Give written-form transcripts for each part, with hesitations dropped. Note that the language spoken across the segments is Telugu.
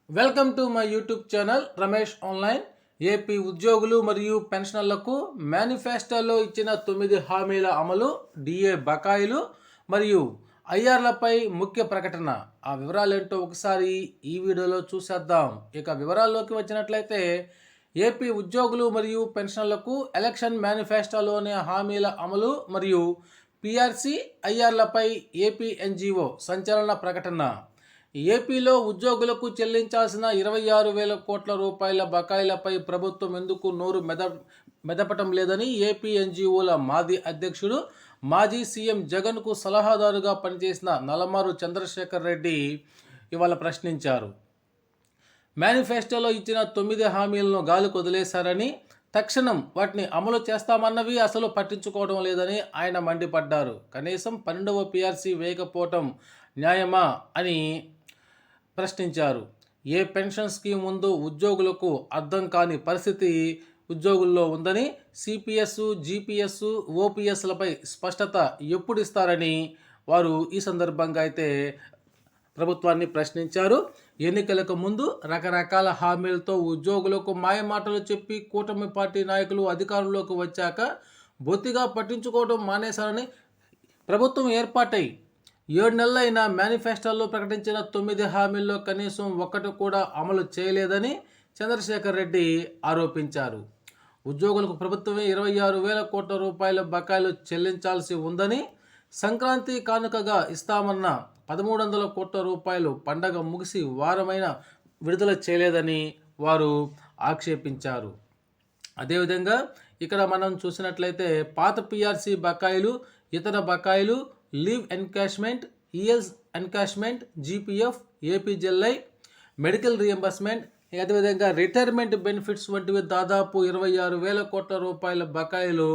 Welcome to my YouTube channel Ramesh online. AP ఉద్యోగులు మరియు పెన్షనర్లకు మేనిఫెస్టోలో ఇచ్చిన 9 హామీల అమలు, డిఏ బకాయిలు మరియు ఐఆర్లపై ముఖ్య ప్రకటన. ఆ వివరాలేంటో ఒకసారి ఈ వీడియోలో చూసేద్దాం. ఇక వివరాల్లోకి వచ్చినట్లయితే, ఏపీ ఉద్యోగులు మరియు పెన్షనర్లకు ఎలక్షన్ మేనిఫెస్టోలోని హామీల అమలు మరియు పిఆర్సీ, ఐఆర్లపై ఏపీ ఎన్జీఓ సంచలన ప్రకటన. ఏపీలో ఉద్యోగులకు చెల్లించాల్సిన 26,000 కోట్ల రూపాయల బకాయిలపై ప్రభుత్వం ఎందుకు నోరు మెదపటం లేదని ఏపీ ఎన్జీఓల మాజీ అధ్యక్షుడు, మాజీ సీఎం జగన్కు సలహాదారుగా పనిచేసిన నల్లమర్రు చంద్రశేఖర్ రెడ్డి ఇవాళ ప్రశ్నించారు. మేనిఫెస్టోలో ఇచ్చిన 9 హామీలను గాలికి వదిలేశారని, తక్షణం వాటిని అమలు చేస్తామన్నవి అసలు పట్టించుకోవడం లేదని ఆయన మండిపడ్డారు. కనీసం 12వ పిఆర్సీ వేయకపోవటం న్యాయమా అని ప్రశ్నించారు. ఏ పెన్షన్ స్కీమ్ ముందు ఉద్యోగులకు అర్థం కాని పరిస్థితి ఉద్యోగుల్లో ఉందని, సిపిఎస్, జిపిఎస్, ఓపీఎస్లపై స్పష్టత ఎప్పుడు ఇస్తారని వారు ఈ సందర్భంగా అయితే ప్రభుత్వాన్ని ప్రశ్నించారు. ఎన్నికలకు ముందు రకరకాల హామీలతో ఉద్యోగులకు మాయమాటలు చెప్పి కూటమి పార్టీ నాయకులు అధికారంలోకి వచ్చాక బొత్తిగా పట్టించుకోవడం మానేశారని, ప్రభుత్వం ఏర్పాటై 7 నెలలైన మేనిఫెస్టోలో ప్రకటించిన 9 హామీల్లో కనీసం ఒక్కటి కూడా అమలు చేయలేదని చంద్రశేఖర్ రెడ్డి ఆరోపించారు. ఉద్యోగులకు ప్రభుత్వమే 26,000 కోట్ల రూపాయల బకాయిలు చెల్లించాల్సి ఉందని, సంక్రాంతి కానుకగా ఇస్తామన్న 1,300 కోట్ల రూపాయలు పండగ ముగిసి వారమైన విడుదల చేయలేదని వారు ఆక్షేపించారు. అదేవిధంగా ఇక్కడ మనం చూసినట్లయితే, పాత పిఆర్సీ బకాయిలు, ఇతర బకాయిలు, leave encashment, ELs encashment, GPF, APGLI, medical reimbursement, అదేవిధంగా రిటైర్మెంట్ బెనిఫిట్స్ వంటివి దాదాపు 26,000 కోట్ల రూపాయల బకాయిలు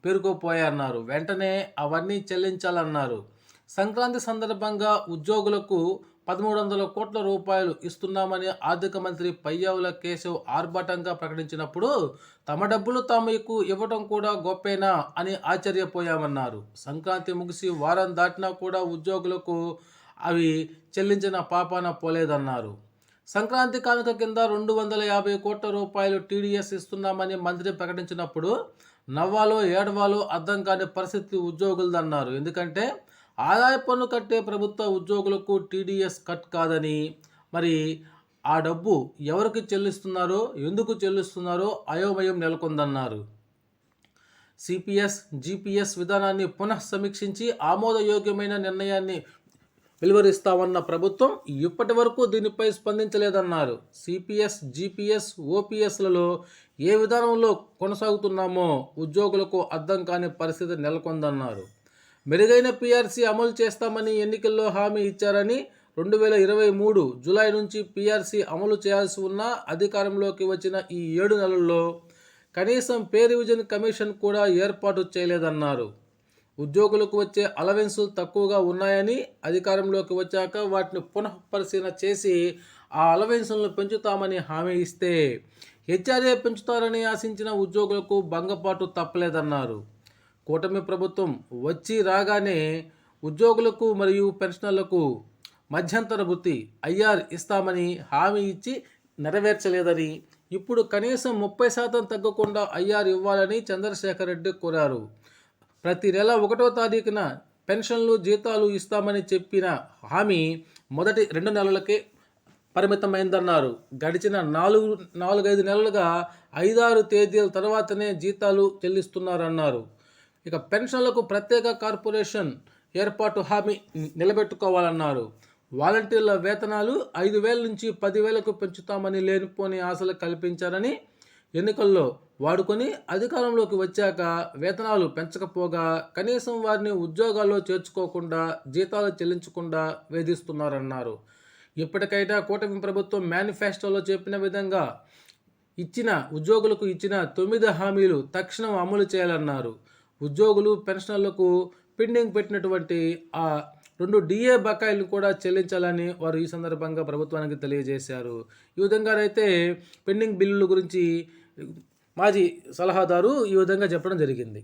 పేరుకుపోయాయన్నారు. వెంటనే అవన్నీ చెల్లించాలన్నారు. సంక్రాంతి సందర్భంగా ఉద్యోగులకు 1,300 కోట్ల రూపాయలు ఇస్తున్నామని ఆర్థిక మంత్రి పయ్యావుల కేశవ్ ఆర్భాటంగా ప్రకటించినప్పుడు తమ డబ్బులు తమకు ఇవ్వటం కూడా గొప్పేనా అని ఆశ్చర్యపోయామన్నారు. సంక్రాంతి ముగిసి వారం దాటినా కూడా ఉద్యోగులకు అవి చెల్లించిన పాపాన పోలేదన్నారు. సంక్రాంతి కానుక కింద 250 కోట్ల రూపాయలు టీడీఎస్ ఇస్తున్నామని మంత్రి ప్రకటించినప్పుడు నవ్వాలో ఏడవాలో అర్థం కాని పరిస్థితి ఉద్యోగులదన్నారు. ఎందుకంటే ఆదాయ పన్ను కట్టే ప్రభుత్వ ఉద్యోగులకు టీడీఎస్ కట్ కాదని, మరి ఆ డబ్బు ఎవరికి చెల్లిస్తున్నారో, ఎందుకు చెల్లిస్తున్నారో అయోమయం నెలకొందన్నారు. సిపిఎస్, జిపిఎస్ విధానాన్ని పునః సమీక్షించి ఆమోదయోగ్యమైన నిర్ణయాన్ని వెలువరిస్తామన్న ప్రభుత్వం ఇప్పటి వరకు దీనిపై స్పందించలేదన్నారు. సిపిఎస్, జిపిఎస్, ఓపీఎస్లలో ఏ విధానంలో కొనసాగుతున్నామో ఉద్యోగులకు అర్థం కాని పరిస్థితి నెలకొందన్నారు. మెరుగైన పిఆర్సీ అమలు చేస్తామని ఎన్నికల్లో హామీ ఇచ్చారని, 2023 జూలై నుంచి పిఆర్సీ అమలు చేయాల్సి ఉన్న అధికారంలోకి వచ్చిన ఈ 7 నెలల్లో కనీసం పే రివిజన్ కమిషన్ కూడా ఏర్పాటు చేయలేదన్నారు. ఉద్యోగులకు వచ్చే అలవెన్సులు తక్కువగా ఉన్నాయని, అధికారంలోకి వచ్చాక వాటిని పునఃపరిశీలన చేసి ఆ అలవెన్సులను పెంచుతామని హామీ ఇస్తే హెచ్ఆర్ఏ పెంచుతారని ఆశించిన ఉద్యోగులకు భంగపాటు తప్పలేదన్నారు. కూటమి ప్రభుత్వం వచ్చి రాగానే ఉద్యోగులకు మరియు పెన్షనర్లకు మధ్యంతర వృత్తి ఐఆర్ ఇస్తామని హామీ ఇచ్చి నెరవేర్చలేదని, ఇప్పుడు కనీసం 30% తగ్గకుండా ఐఆర్ ఇవ్వాలని చంద్రశేఖర్ రెడ్డి కోరారు. ప్రతి నెల 1వ తారీఖున పెన్షన్లు, జీతాలు ఇస్తామని చెప్పిన హామీ మొదటి 2 నెలలకే పరిమితమైందన్నారు. గడిచిన 4-5 నెలలుగా 5-6 తేదీల తర్వాతనే జీతాలు చెల్లిస్తున్నారన్నారు. ఇక పెన్షన్లకు ప్రత్యేక కార్పొరేషన్ ఏర్పాటు హామీ నిలబెట్టుకోవాలన్నారు. వాలంటీర్ల వేతనాలు 5,000 నుంచి 10,000కు పెంచుతామని లేనిపోని ఆశలు కల్పించారని, ఎన్నికల్లో వాడుకొని అధికారంలోకి వచ్చాక వేతనాలు పెంచకపోగా కనీసం వారిని ఉద్యోగాల్లో చేర్చుకోకుండా, జీతాలు చెల్లించకుండా వేధిస్తున్నారన్నారు. ఇప్పటికైనా కూటమి ప్రభుత్వం మేనిఫెస్టోలో చెప్పిన విధంగా ఉద్యోగులకు ఇచ్చిన 9 హామీలు తక్షణం అమలు చేయాలన్నారు. ఉద్యోగులు, పెన్షనర్లకు పెండింగ్ పెట్టినటువంటి ఆ 2 డిఏ బకాయిలను కూడా చెల్లించాలని వారు ఈ సందర్భంగా ప్రభుత్వానికి తెలియజేశారు. ఈ విధంగా అయితే పెండింగ్ బిల్లుల గురించి మాజీ సలహాదారు ఈ విధంగా చెప్పడం జరిగింది.